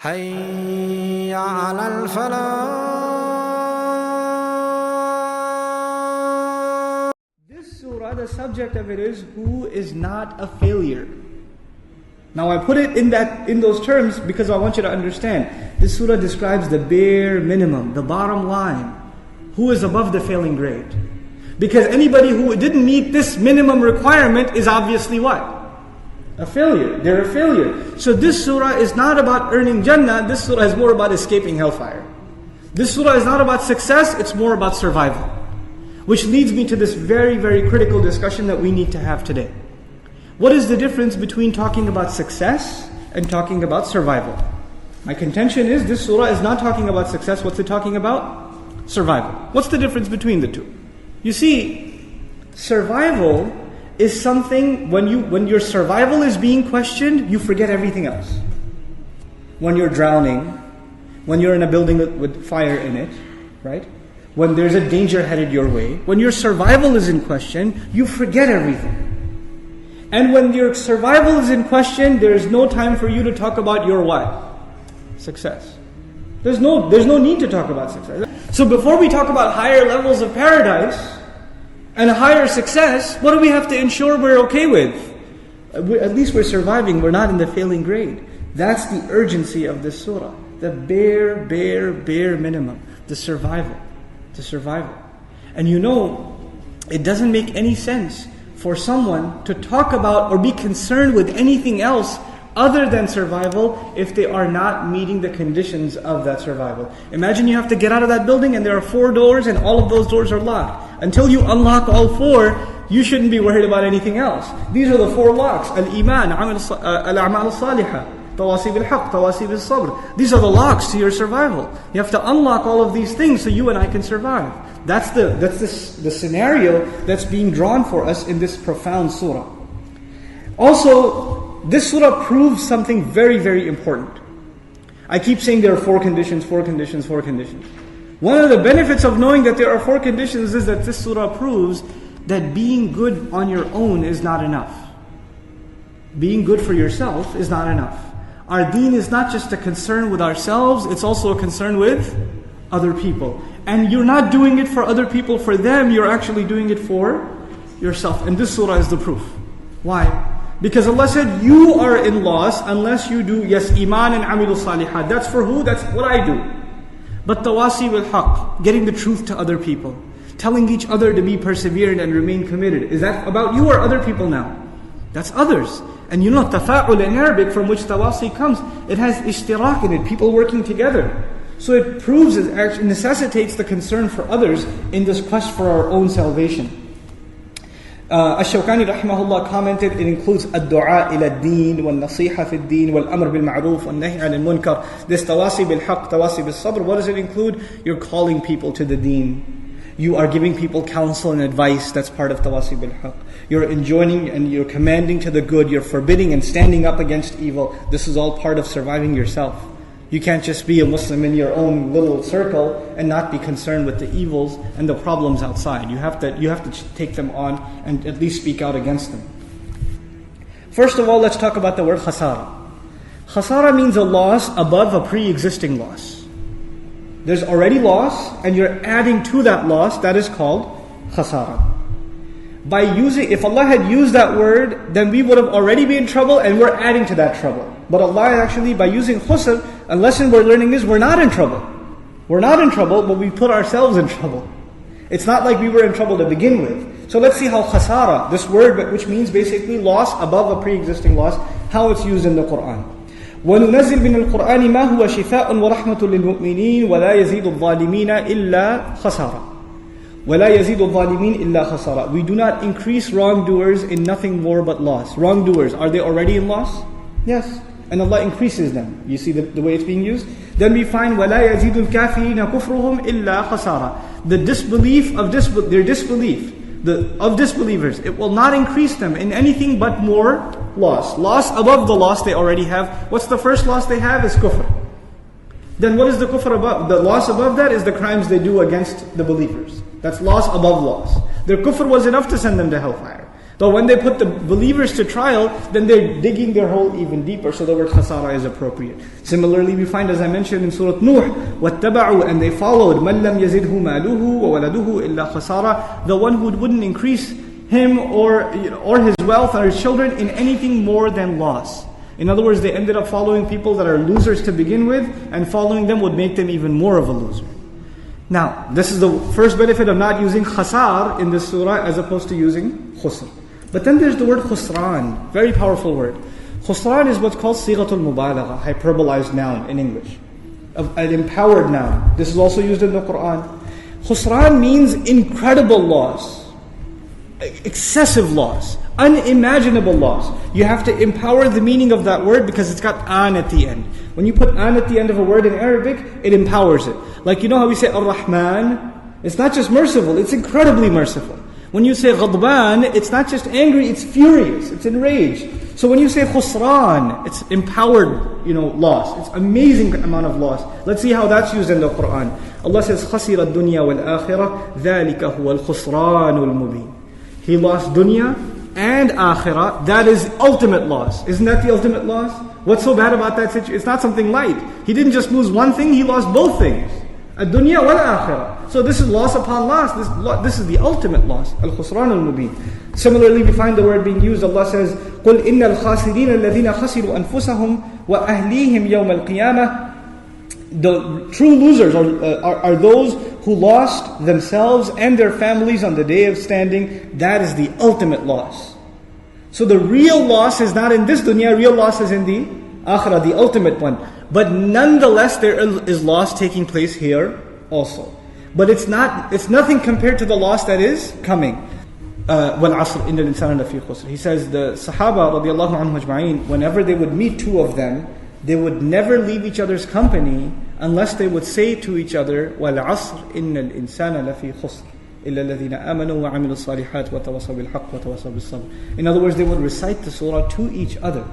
حي على الفلاح. This surah, the subject of it is, who is not a failure. Now I put it in those terms because I want you to understand. This surah describes the bare minimum, the bottom line. Who is above the failing grade? Because anybody who didn't meet this minimum requirement is obviously what? A failure. They're a failure. So this surah is not about earning Jannah. This surah is more about escaping hellfire. This surah is not about success. It's more about survival. Which leads me to this very, very critical discussion that we need to have today. What is the difference between talking about success and talking about survival? My contention is this surah is not talking about success. What's it talking about? Survival. What's the difference between the two? You see, survival is something, when your survival is being questioned, you forget everything else. When you're drowning, when you're in a building with fire in it, right? When there's a danger headed your way, when your survival is in question, you forget everything. And when your survival is in question, there's no time for you to talk about your what? Success. There's no need to talk about success. So before we talk about higher levels of paradise and higher success, what do we have to ensure we're okay with? At least we're surviving, we're not in the failing grade. That's the urgency of this surah. The bare minimum. The survival. And you know, it doesn't make any sense for someone to talk about or be concerned with anything else other than survival if they are not meeting the conditions of that survival. Imagine you have to get out of that building and there are 4 doors and all of those doors are locked. Until you unlock all 4, you shouldn't be worried about anything else. These are the 4 locks. Al-Iman, Al-A'mal al-Salihah, Tawasib al-Haq, Tawasib al-Sabr. These are the locks to your survival. You have to unlock all of these things so you and I can survive. That's the scenario that's being drawn for us in this profound surah. Also, this surah proves something very, very important. I keep saying there are 4 conditions. One of the benefits of knowing that there are 4 conditions is that this surah proves that being good on your own is not enough. Being good for yourself is not enough. Our deen is not just a concern with ourselves, it's also a concern with other people. And you're not doing it for other people, for them, you're actually doing it for yourself. And this surah is the proof. Why? Because Allah said, you are in loss unless you do, yes, iman and amilu salihat. That's for who? That's what I do. But tawasi bil haq, getting the truth to other people. Telling each other to be perseverant and remain committed. Is that about you or other people now? That's others. And you know, tafa'ul in Arabic, from which tawasi comes, it has ishtirak in it, people working together. So it proves, it actually necessitates the concern for others in this quest for our own salvation. Ash-Shawkani rahimahullah commented, it includes ad-du'a ila ad-din, wal-nasiha fi ad-din, wal-amr bil-ma'ruf, wal-nahy an-munkar. This tawasi bil-haq, tawasi bil-sabr, what does it include? You're calling people to the deen. You are giving people counsel and advice, that's part of tawasi bil-haq. You're enjoining and you're commanding to the good, you're forbidding and standing up against evil. This is all part of surviving yourself. You can't just be a Muslim in your own little circle and not be concerned with the evils and the problems outside. You have to take them on and at least speak out against them. First of all, let's talk about the word khasara. Khasara means a loss above a pre-existing loss. There's already loss and you're adding to that loss, that is called khasara. If Allah had used that word, then we would have already been in trouble and we're adding to that trouble. But Allah actually, by using khusr, a lesson we're learning is we're not in trouble. We're not in trouble, but we put ourselves in trouble. It's not like we were in trouble to begin with. So let's see how khasara, this word which means basically loss above a pre-existing loss, how it's used in the Quran. وَنُنَزِّلْ مِنَ الْقُرْآنِ مَا هُوَ شِفَاءٌ وَرَحْمَةٌ لِلْمُؤْمِنِينَ وَلَا يَزِيدُ الظَّالِمِينَ إِلَّا خَسَارًا. وَلَا يَزِيدُ الظَّالِمِينَ إِلَّا خَسَارًا. We do not increase wrongdoers in nothing more but loss. Wrongdoers, are they already in loss? Yes. And Allah increases them. You see the way it's being used? Then we find وَلَا يَزِيدُ الْكَافِرِينَ كُفْرُهُمْ إِلَّا خَسَارًا. The disbelief of disbelievers, it will not increase them in anything but more loss. Loss above the loss they already have. What's the first loss they have? Is kufr. Then what is the kufr above? The loss above that is the crimes they do against the believers. That's loss above loss. Their kufr was enough to send them to hellfire. But when they put the believers to trial, then they're digging their hole even deeper. So the word khasara is appropriate. Similarly, we find, as I mentioned in Surah Nuh, وَاتَّبَعُوا, and they followed مَنْ لَمْ يَزِدْهُ مَالُهُ وَوَلَدُهُ إِلَّا خَسَارًا, the one who wouldn't increase him or his wealth or his children in anything more than loss. In other words, they ended up following people that are losers to begin with, and following them would make them even more of a loser. Now, this is the first benefit of not using khasar in this surah as opposed to using khusr. But then there's the word khusran, very powerful word. Khusran is what's called sighatul mubalagha, hyperbolized noun in English, an empowered noun. This is also used in the Quran. Khusran means incredible loss, excessive loss, unimaginable loss. You have to empower the meaning of that word because it's got an at the end. When you put an at the end of a word in Arabic, it empowers it. Like you know how we say Ar-Rahman? It's not just merciful, it's incredibly merciful. When you say Ghadban, it's not just angry, it's furious, it's enraged. So when you say Khusran, it's empowered, loss. It's amazing amount of loss. Let's see how that's used in the Quran. Allah says, خَسِرَ الدُّنْيَا وَالْآخِرَةِ ذَلِكَ هُوَ الْخُسْرَانُ الْمُبِينُ. He lost dunya and akhirah. That is ultimate loss. Isn't that the ultimate loss? What's so bad about that situation? It's not something light. He didn't just lose one thing, he lost both things. Ad-dunya wal-akhirah. So this is loss upon loss. This is the ultimate loss. Al-khusran al-mubin. Similarly, we find the word being used. Allah says, قُلْ إِنَّ الْخَاسِرِينَ الَّذِينَ خَسِرُوا أَنفُسَهُمْ وَأَهْلِيهِمْ يَوْمَ الْقِيَامَةِ. The true losers are those who lost themselves and their families on the day of standing. That is the ultimate loss. So the real loss is not in this dunya, real loss is in the akhirah, the ultimate one. But nonetheless, there is loss taking place here also. But it's nothing compared to the loss that is coming. وَالْعَصْرِ إِنَّ الْإِنسَانَ لَفِي خُسْرٍ. He says the Sahaba radiallahu anhum ajma'in, whenever they would meet two of them, they would never leave each other's company unless they would say to each other, وَالْعَصْرِ إِنَّ الْإِنسَانَ لَفِي خُسْرٍ إِلَّا الَّذِينَ آمَنُوا وَعَمِلُوا الصَّالِحَاتِ وَتَوَصَوْا بِالْحَقِّ وَتَوَصَوْا بِالصَّبْرِ. In other words, they would recite the surah to each other.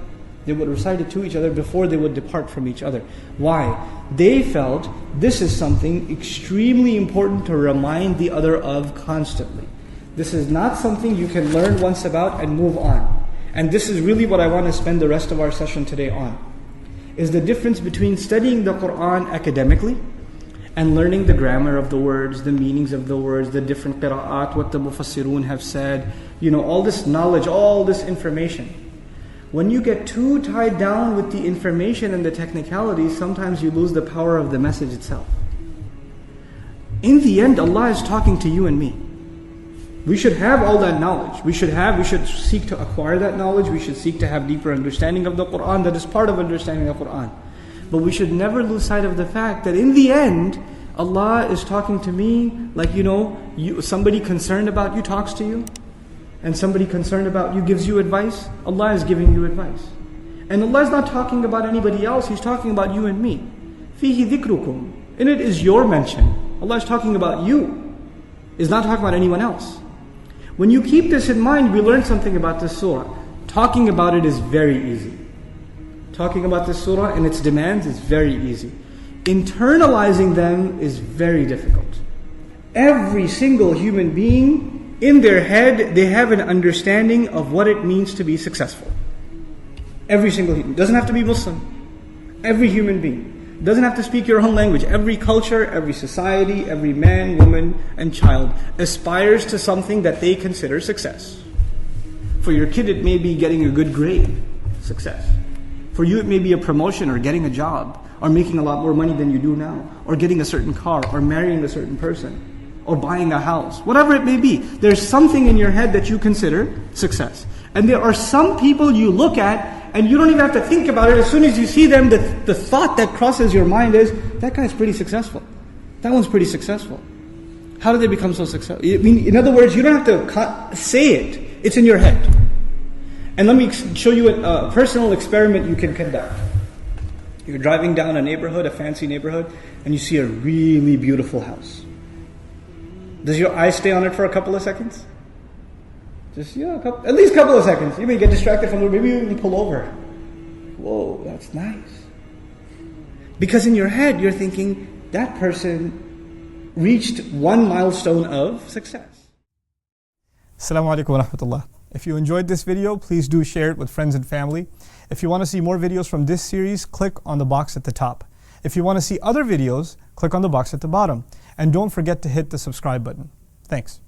They would recite it to each other before they would depart from each other. Why? They felt this is something extremely important to remind the other of constantly. This is not something you can learn once about and move on. And this is really what I want to spend the rest of our session today on. Is the difference between studying the Quran academically and learning the grammar of the words, the meanings of the words, the different qira'at, what the mufassirun have said, all this knowledge, all this information. When you get too tied down with the information and the technicalities, sometimes you lose the power of the message itself. In the end, Allah is talking to you and me. We should have all that knowledge. We should seek to acquire that knowledge. We should seek to have deeper understanding of the Quran. That is part of understanding the Quran. But we should never lose sight of the fact that in the end, Allah is talking to me like, somebody concerned about you talks to you. And somebody concerned about you gives you advice. Allah is giving you advice. And Allah is not talking about anybody else. He's talking about you and me. فِيهِ ذِكْرُكُمْ. In it is your mention. Allah is talking about you. He's not talking about anyone else. When you keep this in mind, we learn something about this surah. Talking about it is very easy. Talking about this surah and its demands is very easy. Internalizing them is very difficult. Every single human being, in their head, they have an understanding of what it means to be successful. Every single human. Doesn't have to be Muslim. Every human being. Doesn't have to speak your own language. Every culture, every society, every man, woman, and child aspires to something that they consider success. For your kid, it may be getting a good grade. Success. For you, it may be a promotion or getting a job or making a lot more money than you do now or getting a certain car or marrying a certain person or buying a house. Whatever it may be. There's something in your head that you consider success. And there are some people you look at and you don't even have to think about it. As soon as you see them, the thought that crosses your mind is, that guy's pretty successful. That one's pretty successful. How did they become so successful? I mean, in other words, you don't have to say it. It's in your head. And let me show you a personal experiment you can conduct. You're driving down a neighborhood, a fancy neighborhood, and you see a really beautiful house. Does your eye stay on it for a couple of seconds? Just, at least a couple of seconds. You may get distracted from it. Maybe you even pull over. Whoa, that's nice. Because in your head, you're thinking, that person reached one milestone of success. Assalamu alaikum wa rahmatullah. If you enjoyed this video, please do share it with friends and family. If you want to see more videos from this series, click on the box at the top. If you want to see other videos, click on the box at the bottom. And don't forget to hit the subscribe button. Thanks.